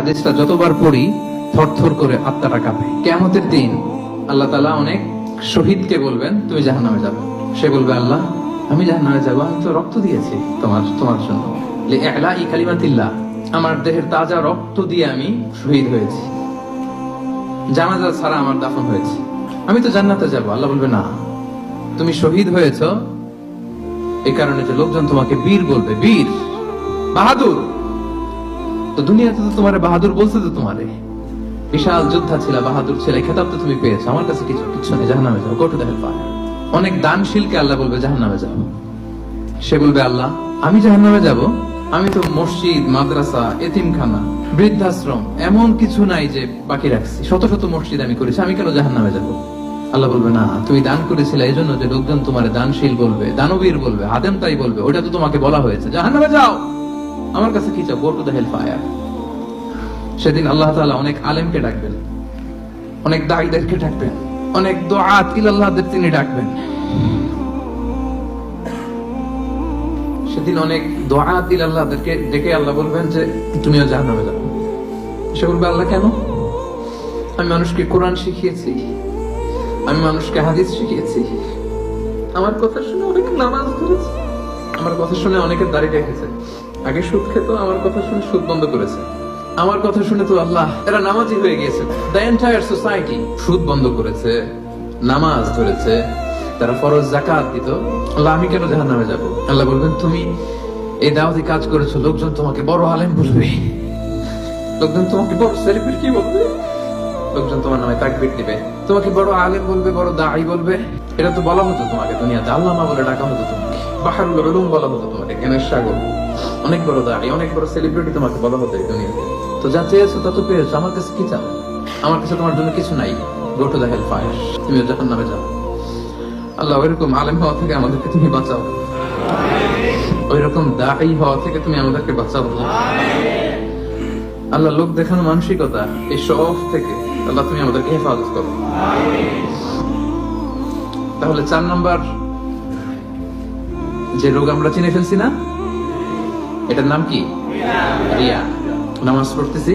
হাদিসটা যতবার পড়ি থরথর করে আত্মাটা কাঁপে। কিয়ামতের দিন আল্লাহ তাআলা অনেক শহীদকে বলবেন তুমি জাহান্নামে যাবে। সে বলবে আল্লাহ আমি জাহান্নামে যাব, আমি তো রক্ত দিয়েছি তোমার জন্য, লিইলাই কালিমাতিল্লাহ, আমার দেহের তাজা রক্ত দিয়ে আমি শহীদ হয়েছি, জানাজা ছাড়া আমার দাফন হয়েছে, আমি তো জান্নাতে যাব। আল্লাহ বলবে না, তুমি শহীদ হয়েছো এই কারণে যে লোকজন তোমাকে বীর বলবে, বীর বাহাদুর। তো দুনিয়াতে তো তোমারে বাহাদুর বলছে, তো তোমারে বিশাল যোদ্ধা ছিল, বাহাদুর ছিল, খেতাব তো তুমি পেয়েছো, আমার কাছে কিছু নেই, জাহান্নামে যাও, গো টু দ্য হেলফায়ার। অনেক দানশীলকে আল্লাহ বলবে জাহান্নামে যাও। সে বলবে আল্লাহ আমি জাহান্নামে যাব, আমি তো মসজিদ, মাদ্রাসা, এতিমখানা, বৃদ্ধাশ্রম এমন কিছু নাই যে বাকি রাখছি, শত শত মসজিদ আমি করেছি, আমি কেন জাহান্নামে যাব? আল্লাহ বলবে না, তুমি দান করেছিলে এই জন্য যে লোকজন তোমার দানশীল বলবে, দানবীর বলবে, আদেম তাই বলবে, ওটা তো তোমাকে বলা হয়েছে, জাহান্নামে যাও, আমার কাছে কি চাও, গো টু দ্য হেলফায়ার। সেদিন আল্লাহ তাআলা অনেক আলেমকে ডাকবেন, অনেক দাঈদেরকে ডাকবেন, অনেক দুআত ইলাল্লাহদের তিনি ডাকবেন। সেদিন অনেক দুআত ইলাল্লাহদেরকে ডেকে আল্লাহ বলবেন যে তুমিও জাহান্নামে যাও। সে বলবে আল্লাহ কেন? আমি মানুষকে কোরআন শিখিয়েছি, আমি মানুষকে হাদিস শিখিয়েছি, আমার কথা শুনে অনেকে নামাজ ধরেছে, আমার কথা শুনে অনেকে দাড়ি রেখেছে, আগে সুদ খেত, আমার কথা শুনে সুদ বন্ধ করেছে, আমার কথা শুনে তো আল্লাহ এরা নামাজি হয়ে গিয়েছে। দ্য এন্টায়ার সোসাইটি সুদ বন্ধ করেছে, নামাজ ধরেছে, তারা ফরজ যাকাত দিত, আল্লাহ আমি কেন জাহান্নামে যাব? আল্লাহ বলবেন তুমি এই দাওয়াতি কাজ করেছো, লোকজন তোমাকে বড় আলেম বলবে, লোকজন তোমাকে বড় সেলিব্রিটি বলবে, লোকজন তোমার নামে তাকবীর দিবে, তোমাকে বড় আলেম বলবে, বড় দাঈ বলবে। এটা তো বলা হতো তোমাকে দুনিয়াতে, আল্লামা বলে ডাকা হতো তোমাকে, বাহরুল উলুম বলা হতো তোমাকে, জ্ঞানের সাগর, অনেক বড় দাঈ, অনেক বড় সেলিব্রিটি তোমাকে বলা হতো এই দুনিয়াতে। তো যা চেয়েছো তা তো পেয়েছো, আমার কাছে কি চাও? আমার কাছে তোমার জন্য কিছু নাই, গো টু দ্য হেলফায়ার, তুমি জাহান্নামে যাও। আল্লাহ ওইরকম আলেম হওয়া থেকে আমাদেরকে তুমি বাঁচাও, ওইরকম দাঈ হওয়া থেকে তুমি আমাদেরকে বাঁচাও। আল্লাহ লোক দেখানো মানসিকতা, এই শখ থেকে আল্লাহ তুমি আমাদেরকে হেফাজত করো। তাহলে 4 নম্বর যে রোগ আমরা চিনে ফেলছি না, এটার নাম কি? রিয়া। নামাজ পড়তেছি,